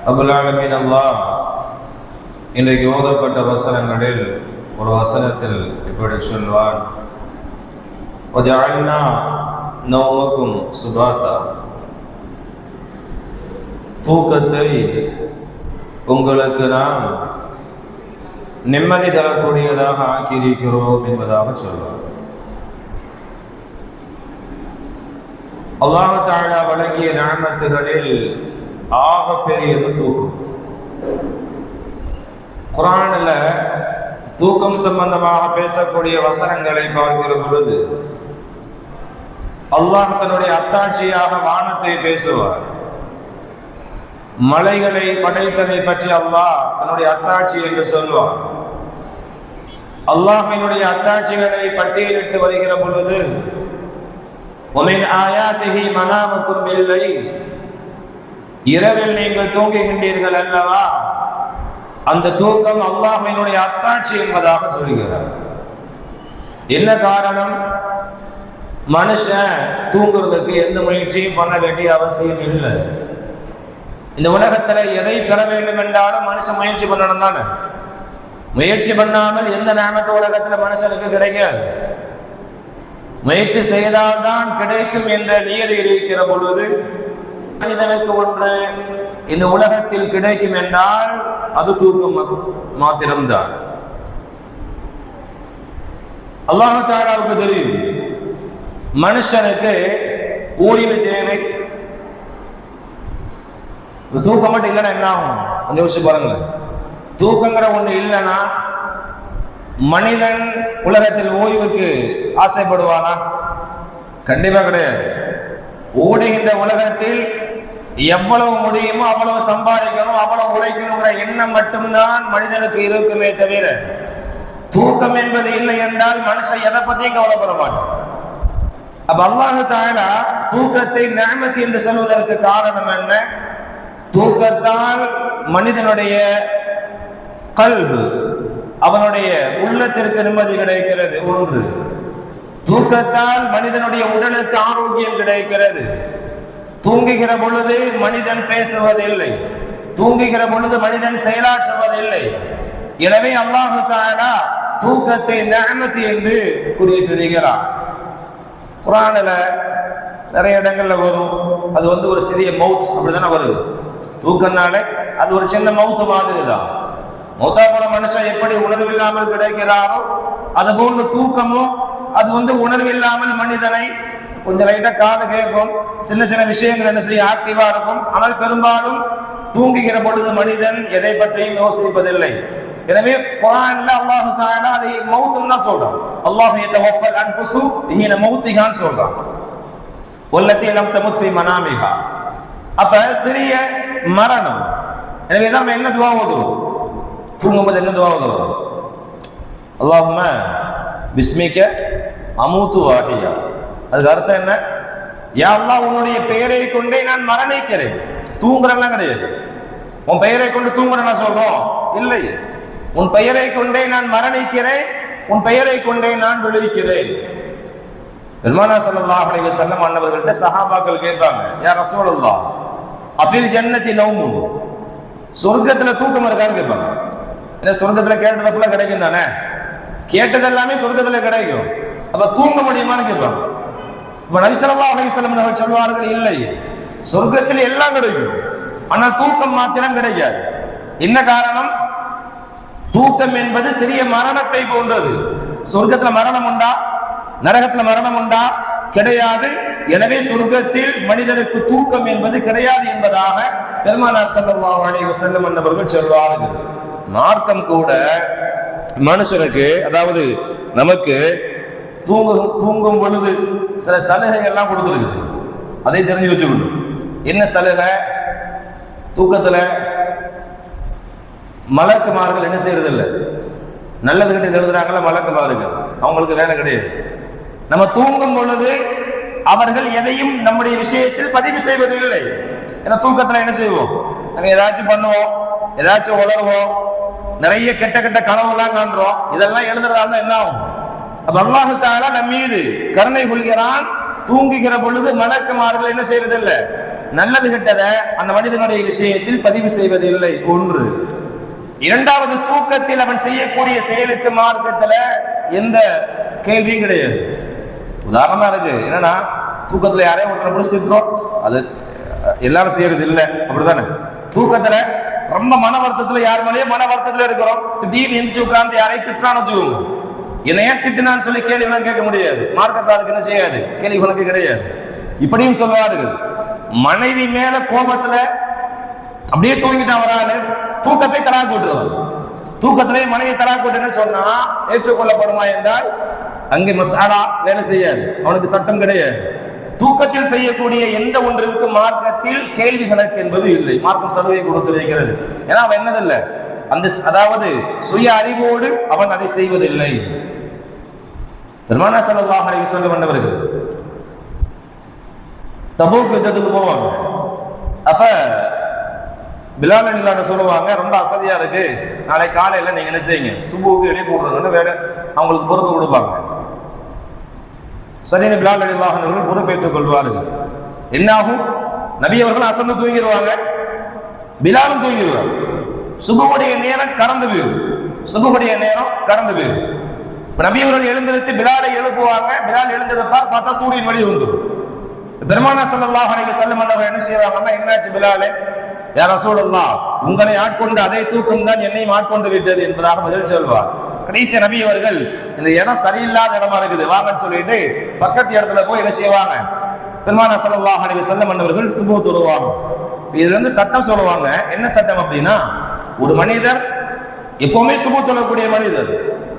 அபுல் ஆலமீன் அல்லாஹ் இன்றைக்கு ஓதப்பட்ட வசனங்களில் ஒரு வசனத்தில் இப்படி சொல்வான், வஜஅல்னா நௌமக்கும் சுபாதா, தூக்கத்தை உங்களுக்கு நாம் நிம்மதி தரக்கூடியதாக ஆக்கியிருக்கிறோம் என்பதாக சொல்வார். அல்லாஹ் தஆலா வழங்கிய நிஅமத்துகளில் ஆக பெரியது தூக்கம். குர்ஆனில் தூக்கம் சம்பந்தமாக பேசக்கூடிய வசனங்களை பார்க்கிற பொழுது அல்லாஹ் தன்னுடைய அத்தாட்சியாக வானத்தை பேசுவார். மலைகளை படைத்ததை பற்றி அல்லாஹ் தன்னுடைய அத்தாட்சி என்று சொல்வார். அல்லாஹ்வினுடைய அத்தாட்சிகளை பட்டியலிட்டு வருகிற பொழுது ஒமின் ஆயாத்திஹி மனாமுக்கும் பில்லைல், இரவில் நீங்கள் தூங்குகின்றீர்கள் அல்லவா, அந்த தூக்கம் அல்லாஹ்வினுடைய அத்தாட்சி என்பதாக சொல்கிறார். என்ன காரணம்? மனுஷன் தூங்குறதுக்கு எந்த முயற்சியும் பண்ண வேண்டிய அவசியம் இல்லை. இந்த உலகத்துல எதை பெற வேண்டும் என்றாலும் மனுஷன் முயற்சி பண்ணணும் தானே. முயற்சி பண்ணாமல் எந்த நியமத்து உலகத்துல மனுஷனுக்கு கிடைக்காது. முயற்சி செய்தால்தான் கிடைக்கும் என்ற நியதி இருக்கிற பொழுது மனிதனுக்கு ஒன்று இந்த உலகத்தில் கிடைக்கும் என்றால் அது தூக்கம் மாத்திரம்தான். அல்லாஹ் தஆலாவுக்கு தெரியும் மனுஷனுக்கு ஓய்வு தேவை. தூக்கம் மட்டும் இல்லைன்னா என்ன ஆகும்? கொஞ்சம் யோசிச்சு பாருங்களேன். தூக்கங்கிற ஒண்ணு இல்லைன்னா மனிதன் உலகத்தில் ஓய்வுக்கு ஆசைப்படுவானா? கண்டிப்பா கிடையாது. ஓடுகின்ற உலகத்தில் எவ்வளவு முடியுமோ அவ்வளவு சம்பாதிக்கணும், அவ்வளவு உழைக்கணுங்கிற எண்ணம் மட்டும்தான் மனிதனுக்கு இருக்குமே தவிர தூக்கம் என்பது இல்லை என்றால் மனுஷன் எதை பத்தியும் கவலைப்பட மாட்டான். அப்ப அல்லாஹ் தஆலா தூக்கத்தை நிஅமத் என்று சொல்வதற்கு காரணம் என்ன? தூக்கத்தால் மனிதனுடைய கல்பு, அவனுடைய உள்ளத்திற்கு நிம்மதி கிடைக்கிறது. ஒன்று, தூக்கத்தால் மனிதனுடைய உடலுக்கு ஆரோக்கியம் கிடைக்கிறது. தூங்குகிற பொழுது மனிதன் பேசுவதில்லை, தூங்குகிற பொழுது மனிதன் செயலாற்றுவதில்லை. எனவே அல்லாஹ் தஆலா தூக்கத்தை நிஅமத் என்று குறிப்பிடுகிறார். குர்ஆன்ல நிறைய இடங்கள்ல வரும். அது ஒரு சிறிய மவுத் அப்படிதானே வருது. தூக்கம்னாலே அது ஒரு சின்ன மவுத்து மாதிரி தான். மௌத்தா போன மனுஷன் எப்படி உணர்வில்லாமல் கிடைக்கிறாரோ அது போன்று தூக்கமும் அது உணர்வில்லாமல் மனிதனை கொஞ்சம் லைட்டா காது கேட்கும், சின்ன சின்ன விஷயங்கள் என்ன செய்ய ஆக்டிவா இருக்கும். ஆனால் பெரும்பாலும் தூங்குகிற பொழுது மனிதன் எதை பற்றியும் யோசிப்பதில்லை. எனவே குர்ஆன்ல அல்லாஹ் தஆலா அதை மவுத்துன்னு தான் சொல்றான். அல்லாஹ் யதவஃபல் அன்ஃபுஸு ஹீன மௌத்திஹான்னு சொல்றான். வல்லதி லம் தமுத் ஃபீ மனாமிஹா. அப்ப சிறிய மரணம். எனவே தான் நம்ம என்ன துஆ ஓதுவோம்? தூங்கும்போது என்ன துஆ ஓதுவோம்? அல்லாஹும்ம பிஸ்மிக அமூது வாஹியா. அதுக்கு அர்த்தம் என்ன? யா அல்லாஹ், உன்னுடைய பெயரை கொண்டே நான் மரணிக்கிறேன். தூங்குறேன்னா கிடையாது. உன் பெயரை கொண்டு தூங்குறேன்னா சொல்றோம் இல்லை. உன் பெயரை கொண்டே நான் மரணிக்கிறேன், உன் பெயரை கொண்டே நான் விழிக்கிறேன். பெருமானா ஸல்லல்லாஹு அலைஹி வஸல்லம் அன்னவர்கள்ட்ட சஹாபாக்கள் கேட்பாங்க, யா ரசூலல்லாஹ் அஃபில் ஜன்னதி நௌமு, சொர்க்கத்துல தூக்கம் இருக்கான்னு கேட்பாங்க. ஏன்னா சொர்க்கத்துல கேட்டது ஃபுல்லா கிடைக்கும் தானே, கேட்டது எல்லாமே சொர்க்கத்துல கிடைக்கும். அப்ப தூங்க முடியுமான்னு கேட்பாங்க. இப்ப நபி ஸல்லல்லாஹு அலைஹி வஸல்லம் அவர்கள் சொல்வார்கள், இல்லை, சொர்க்கத்தில் எல்லாம் கிடைக்கும், ஆனால் தூக்கம் மாத்திரம் கிடைக்காது. என்ன காரணம்? தூக்கம் என்பது சிறிய மரணத்தை போன்றது. சொர்க்கத்துல மரணம் உண்டா? நரகத்துல மரணம் உண்டா? கிடையாது. எனவே சொர்க்கத்தில் மனிதனுக்கு தூக்கம் என்பது கிடையாது என்பதாக பெருமானார் ஸல்லல்லாஹு அலைஹி வஸல்லம் அவர்கள் சொல்வார்கள். மார்க்கம் கூட மனுஷனுக்கு, அதாவது நமக்கு தூங்கும் பொழுது சில சலுகைகள் எல்லாம் கொடுத்துருக்குது. அதை தெரிஞ்சு வச்சுக்கணும். என்ன சலுகை? தூக்கத்துல மலக்குமார்கள் என்ன செய்யறது இல்லை, நல்லது கிட்ட எழுதுறாங்களா மலக்குமார்கள், அவங்களுக்கு வேலை கிடையாது. நம்ம தூங்கும் பொழுது அவர்கள் எதையும் நம்முடைய விஷயத்தில் பதிவு செய்வது இல்லை. ஏன்னா தூக்கத்துல என்ன செய்வோம்? நம்ம ஏதாச்சும் பண்ணுவோம், ஏதாச்சும் உளருவோம், நிறைய கெட்ட கெட்ட கனவுலாம் காண்றோம். இதெல்லாம் எழுதுறதால என்ன ஆகும்? அப்ப அல்லாஹ் தஆலா நம் மீது கருணை கொள்கிறான். தூங்குகிற பொழுது மலக்குமார்கள் என்ன செய்யறது இல்லை, நல்லது கெட்டதை அந்த மனிதனுடைய விஷயத்தில் பதிவு செய்வதில்லை. ஒன்று. இரண்டாவது, தூக்கத்தில் அவன் செய்யக்கூடிய செயலுக்கு மார்க்கத்துல எந்த கேள்வியும் கிடையாது. உதாரணமா இருக்கு, என்னன்னா தூக்கத்துல யாரையும் ஒருத்தரை பிடிச்சிருக்கிறோம், அது எல்லாரும் செய்யறது இல்லை, அப்படித்தானே? தூக்கத்துல ரொம்ப மன வருத்தத்துல யார் மேலேயே மன வருத்தத்துல இருக்கிறோம், திடீர்னு எந்திரிச்சு உட்கார்ந்து யாரையும் திட்டான்னு வச்சுக்கோங்க. என்னைய திட்டினான்னு சொல்லி கேள்வி கேட்க முடியாது. மார்க்கத்தாருக்கு என்ன செய்யாது, கேள்வி கணக்கு கிடையாது. இப்படியும் சொல்வார்கள், மனைவி மேல கோபத்துல அப்படியே தூங்கிட்டான் வராது, தூக்கத்தை தலாக்கு விட்டுருவான். தூக்கத்திலேயே மனைவி தலாக்கு விட்டுன்னு சொன்னா ஏற்றுக்கொள்ளப்படுமா என்றால் அங்கே மசாலா வேலை செய்யாது, அவனுக்கு சட்டம் கிடையாது. தூக்கத்தில் செய்யக்கூடிய எந்த ஒன்றிற்கு மார்க்கத்தில் கேள்வி கணக்கு என்பது இல்லை. மார்க்கம் சலுகை கொடுத்திருக்கிறது. ஏன்னா அவன் என்னதில்லை, அந்த அதாவது சுய அறிவோடு அவன் அதை செய்வதில்லை. பெருமானார் ஸல்லல்லாஹு அலைஹி வஸல்லம் வந்தவர்கள் தபூக் யுத்தத்துக்கு போவாங்க. அப்ப பிலால் ரலியல்லாஹு அன்ஹு சொல்லுவாங்க, ரொம்ப அசதியா இருக்கு, நாளை காலையில நீங்க என்ன செய்யுங்க, சுபுவுக்கு எழுப்பி விடுறதுன்னு வேற அவங்களுக்கு பொறுப்பு கொடுப்பாங்க. சரின்னு பிலால் ரலியல்லாஹு அன்ஹு அவர்கள் பொறுப்பேற்றுக் கொள்வார்கள். என்னாகும், நபி அவர்கள் அசந்து தூங்கிடுவாங்க, பிலாலும் தூங்கிடுவாங்க. சுபுவுடைய நேரம் கடந்து போயிடும், சுபுவுடைய நேரம் கடந்து போயிடும். நபி அவர்கள் எழுந்திருத்து பிலாலை எழுப்புவாங்க. பிலால் எழுந்திருப்பார், பார்த்தா சூரியன் வெளியே வந்துடும். பெருமானார் ஸல்லல்லாஹு அலைஹி வஸல்லம் அவர்கள் என்ன செய்வாங்கன்னா, என்னாச்சு பிலாலே, யா ரசூலல்லாஹ், உங்களை ஆட்கொண்டு அதே தூக்கம் தான் என்னையும் ஆட்கொண்டு விட்டது என்பதாக பதில் சொல்வார். கடைசி நபி அவர்கள், இந்த இடம் சரியில்லாத இடமா இருக்குது, வாங்கன்னு சொல்லிட்டு பக்கத்து இடத்துல போய் என்ன செய்வாங்க, பெருமானார் ஸல்லல்லாஹு அலைஹி வஸல்லம் அவர்கள் சுபூ தொழுவாங்க. இதுல இருந்து சட்டம் சொல்லுவாங்க. என்ன சட்டம் அப்படின்னா, ஒரு மனிதர் எப்பவுமே சுபூ தொழக்கூடிய மனிதர்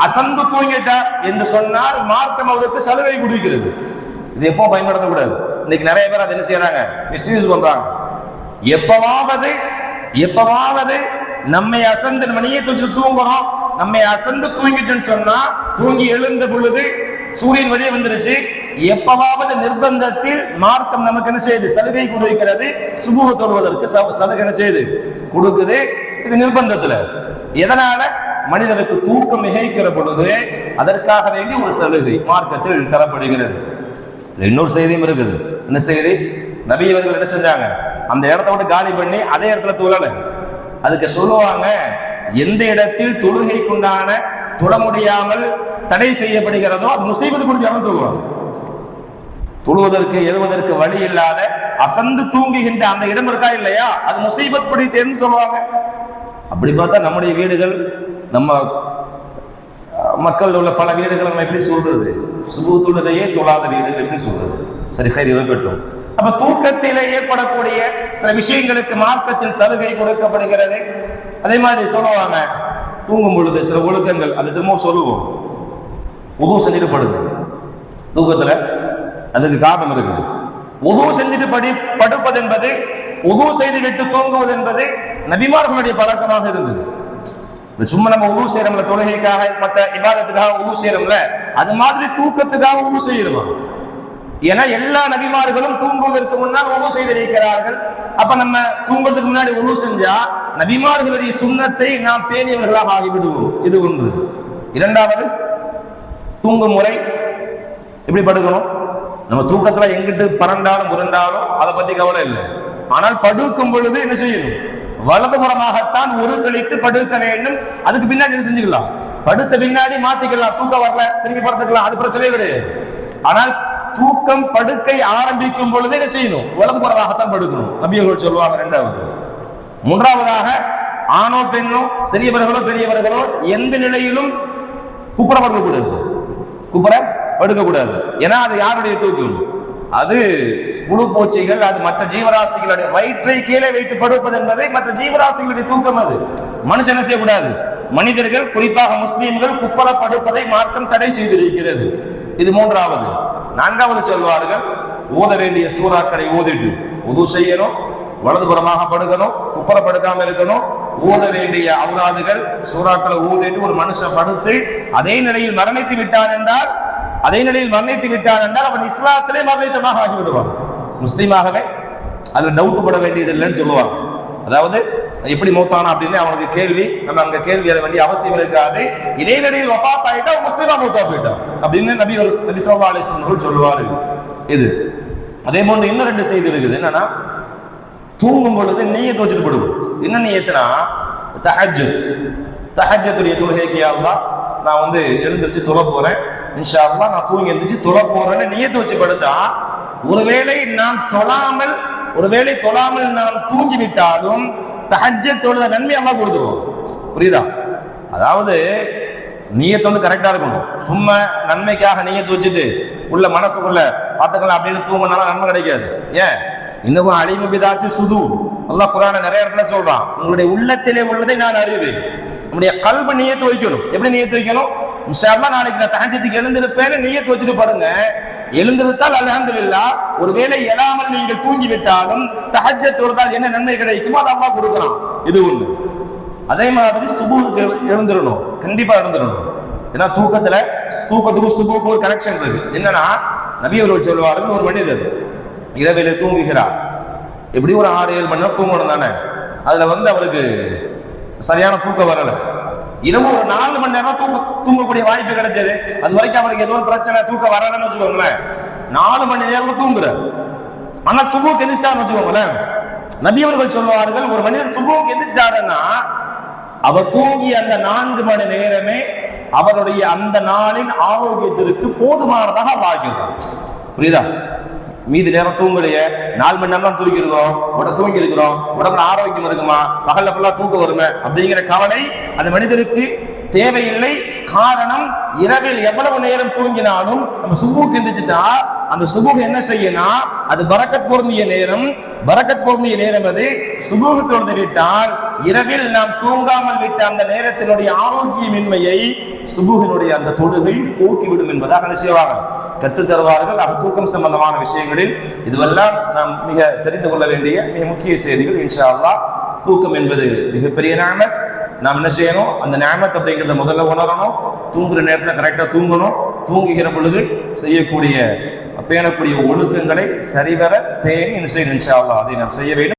அசந்து தூங்கிட்டார் என்று சொன்னால் மார்க்கம் அவருக்கு சலுகை கொடுக்கிறது. இது எப்போ பயன்படுத்தக்கூடாது. இன்னைக்கு நிறைய பேர் அதை என்ன செய்யறாங்க, மிஸ்யூஸ் பண்றாங்க. எப்பவாவது நம்மை அசந்து மணியை தூங்குறோம், நம்மை அசந்து தூங்கிட்டுன்னு சொன்னா தூங்கி எழுந்த பொழுது சூரியன் வெளியே வந்துருச்சு, எப்பவாவது நிர்பந்தத்தில் மார்க்கம் நமக்கு என்ன செய்யுது, சலுகை கொடுக்கிறது. சுபூஹ் தொழுவதற்கு சலுகை என்ன செய்யுது, கொடுக்குது. இது நிர்பந்தத்துல. எதனால, மனிதனுக்கு தூக்கம் மிகைக்கிற பொழுது அதற்காக வேண்டி ஒரு சலுகை மார்க்கத்தில் தரப்படுகிறது. இன்னொரு செய்தியும் இருக்குது. என்ன செய்தி, நபி அவர்கள் என்ன செஞ்சாங்க, அந்த இடத்த விட்டு காலி பண்ணி அதே இடத்துல தொழல. அதுக்கு சொல்லுவாங்க, எந்த இடத்தில் தொழுகைக்குண்டான தொழ முடியாமல் தடை செய்யப்படுகிறதோ அது முசீபத்து பிடிச்சாலும் சொல்லுவாங்க. தொழுவதற்கு எழுவதற்கு வழி இல்லாத அசந்து தூங்குகின்ற அந்த இடம் இருக்கா இல்லையா, அது முசீபத் பிடித்தேன்னு சொல்லுவாங்க. அப்படி பார்த்தா நம்முடைய வீடுகள், நம்ம மக்கள் உள்ள பல வீடுகள் நம்ம எப்படி சொல்றது, சுபூ தொழுகையே தொழாத வீடுகள் எப்படி சொல்றது? சரி, இருக்கட்டும். அப்ப தூக்கத்திலே ஏற்படக்கூடிய சில விஷயங்களுக்கு மார்க்கத்தில் சலுகை கொடுக்கப்படுகிறது. அதே மாதிரி சொல்லுவாங்க, தூங்கும் பொழுது சில ஒழுக்கங்கள், அது திரும்ப சொல்லுவோம். உது செஞ்சுட்டு படுது தூக்கத்துல, அதுக்கு காரணம் இருக்குது. உது செஞ்சுட்டு படுப்பது என்பது, உது செய்து விட்டு தூங்குவது என்பது நபிமார்களுடைய பழக்கமாக இருந்தது. சும்மா நம்ம உது செய்யறோம்ல, தொழுகைக்காக மற்ற இபாதத்துக்காக உது செய்யறோம்ல, அது மாதிரி தூக்கத்துக்காக உது செய்யறோம். ஏன்னா எல்லா நபிமார்களும் தூங்குவதற்கு முன்னால் உது செய்திருக்கிறார்கள். அப்ப நம்ம தூங்குறதுக்கு முன்னாடி உது செஞ்சா நபிமார்களுடைய சுன்னத்தை நாம் பேணியவர்களாக ஆகிவிடுவோம். இது ஒன்று. இரண்டாவது, தூங்கும் முறை எப்படி படுக்கணும். நம்ம தூக்கத்துல எங்கிட்டு பறண்டாலும் முரண்டாலும் அதை பத்தி கவலை இல்லை. ஆனால் படுக்கும் பொழுது என்ன செய்யணும், வலதுபுறமாகத்தான் ஒரு கழித்து படுக்க வேண்டும். அதுக்கு பின்னாடி என்ன செஞ்சுக்கலாம், படுத்த பின்னாடி மாத்திக்கலாம். தூக்கம் வரல திரும்பி படுத்துக்கலாம், அது பிரச்சனையே கிடையாது. ஆனால் தூக்கம் படுக்கை ஆரம்பிக்கும் பொழுது என்ன செய்யணும், வலதுபுறமாகத்தான் படுக்கணும், நபியர்கள் சொல்லுவாங்க. இரண்டாவது. மூன்றாவதாக, ஆணோ பெண்ணோ சிறியவர்களோ பெரியவர்களோ எந்த நிலையிலும் குப்புற படுக்கக்கூடாது, குப்புற படுக்கக்கூடாது. ஏன்னா அது யாருடைய தூக்கம், அது புழு பூச்சிகள், அது மற்ற ஜீவராசிகளுடைய வயிற்றை கீழே வைத்து படுப்பது என்பதை மற்ற ஜீவராசிகளுடைய தூக்கம். அது மனுஷன் என்ன செய்யக்கூடாது, மனிதர்கள் குறிப்பாக முஸ்லீம்கள் குப்பர படுப்பதை மார்க்கம் தடை செய்திருக்கிறது. இது மூன்றாவது. நான்காவது சொல்வார்கள், ஓத வேண்டிய சூறாக்களை ஓதிட்டு உது செய்யணும், வலதுபுறமாக படுக்கணும், குப்பர படுக்காம இருக்கணும். ஓத வேண்டிய அவுராதுகள் சூறாக்களை ஓதிட்டு ஒரு மனுஷன் படுத்து அதே நிலையில் மரணித்து விட்டான் என்றால் அவன் இஸ்லாத்திலே மரணித்தமாக ஆகிவிடுவான், முஸ்லீமாகவே. அதுல டவுட் பட வேண்டியது இல்லைன்னு சொல்லுவாங்க. அதாவது எப்படி மூத்தானா அப்படின்னு அவனுக்கு கேள்வி, நம்ம அங்க கேள்வி எழ வேண்டிய அவசியம் இருக்காது. இதே நிலையில் வஃபாத் ஆயிட்டா முஸ்லீமா மூத்தா போயிட்டான் அப்படின்னு நபி ஸல்லல்லாஹு அலைஹி வஸல்லம் சொல்லுவாரு. இது அதே போன்று இன்னும் ரெண்டு செய்தி இருக்குது. என்னன்னா, தூங்கும் பொழுது நீயத் வச்சுட்டு படுவோம். என்ன நீயத்துனா தஹஜ்ஜுடைய தொழுகைக்கு யா அல்லாஹ் நான் வந்து எழுந்திருச்சு தொழ போறேன், இன்ஷா அல்லாஹ் நான் தூங்கி எழுந்திருச்சு தொழ போறேன்னு நீயத் வச்சு படுத்தா, ஒருவேளை நான் தூங்கி விட்டாலும் தஹஜ்ஜத் தொழுத நன்மை அல்லாஹ் கொடுத்துருவோம். புரியுதா? அதாவது நீயத்து வந்து கரெக்டா இருக்கணும். சும்மா நன்மைக்காக நீயத்து வச்சுட்டு உள்ள மனசுக்குள்ள பார்த்துக்கலாம் அப்படின்னு தூங்கினாலும் நன்மை கிடைக்காது. ஏன்? இன்னும் அலிமு பிதாத்தி சுதூர், அல்லாஹ் குர்ஆன்ல நிறைய இடத்துல சொல்றான், உங்களுடைய உள்ளத்திலே உள்ளதை நான் அறிவேன். நம்முடைய கல்பு நியத்து வைக்கணும். எப்படி நியத்து வைக்கணும்? இன்ஷா அல்லாஹ் நாளைக்கு நான் தஹஜ்ஜுக்கு எழுந்திருப்பேன்னு நியத்து வச்சுட்டு பாருங்க. எழுந்திருத்தால் அல்ஹம்துலில்லாஹ். ஒருவேளை எழாமல் நீங்கள் தூங்கி விட்டாலும் தஹஜ்ஜத் தொழுதால் என்ன நன்மை கிடைக்குமோ அதை அல்லாஹ் கொடுக்குறான். இது ஒண்ணு. அதே மாதிரி சுபூஹுக்கு எழுந்திரணும், கண்டிப்பா எழுந்திரணும். ஏன்னா தூக்கத்துக்கும் சுபூஹுக்கு ஒரு கனெக்ஷன் இருக்கு. என்னன்னா நபி அவர்கள் சொல்வார்கள், ஒரு மனிதர் இரவிலே தூங்குகிறார், எப்படி ஒரு 6-7 மணி நேரம் தூங்கணும் தானே, அதுல வந்து அவருக்கு சரியான தூக்கம் வரல, இரவு ஒரு 4 மணி நேரம் தூங்கக்கூடிய வாய்ப்பு கிடைச்சது. அது வரைக்கும் அவருக்கு ஏதோ ஒரு பிரச்சனை, தூக்கம் வரலன்னு வச்சுக்கோங்களேன், 4 மணி நேரம் தூங்குறார். ஆனா சுபூஹுக்கு எந்திரிச்சிட்டாருன்னு வச்சுக்கோங்களேன், நபி அவர்கள் சொல்வார்கள், ஒரு மனிதர் சுபூஹுக்கு எந்திரிச்சிட்டாருன்னா அவர் தூங்கிய அந்த 4 மணி நேரமே அவருடைய அந்த நாளின் ஆரோக்கியத்திற்கு போதுமானதாக வாழ்கிறார். புரியுதா? மீதி நேரம் தூங்கலையே, 4 மணி நேரம் தான் தூங்கி இருக்கிறோம், உடம்புல ஆரோக்கியம் இருக்குமா, பகல்ல ஃபுல்லா தூக்கம் வருமே அப்படிங்கிற கவலை அந்த மனிதருக்கு தேவையில்லை. காரணம், இரவில் எவ்வளவு நேரம் தூங்கினாலும் நம்ம சுபூஹுக்கு எந்திரிச்சிட்டா அந்த சுபூஹ் என்ன செய்யணும், அது பரக்கத் பொருந்திய நேரம். அது சுபூஹ் தொழுது விட்டால் இரவில் நாம் தூங்காமல் விட்ட அந்த நேரத்தினுடைய ஆரோக்கியமின்மையை சுபூஹினுடைய அந்த தொழுகை போக்கிவிடும் என்பதாக என்ன செய்வாங்க, கற்றுத் தருவார்கள். தூக்கம் சம்பந்தமான விஷயங்களில் இதுவெல்லாம் நாம் மிக தெரிந்து கொள்ள வேண்டிய மிக முக்கிய செய்திகள். இன்ஷா அல்லாஹ் தூக்கம் என்பது மிகப்பெரிய நிஅமத். நாம் என்ன செய்யணும், அந்த நிஅமத் அப்படிங்கிறத முதல்ல உணரணும். தூங்குற நேரத்தில் கரெக்டா தூங்கணும். தூங்குகிற பொழுது செய்யக்கூடிய பேணக்கூடிய ஒழுக்கங்களை சரிவர பேணி இன்ஷா அல்லாஹ் அதை நாம் செய்ய வேண்டும்.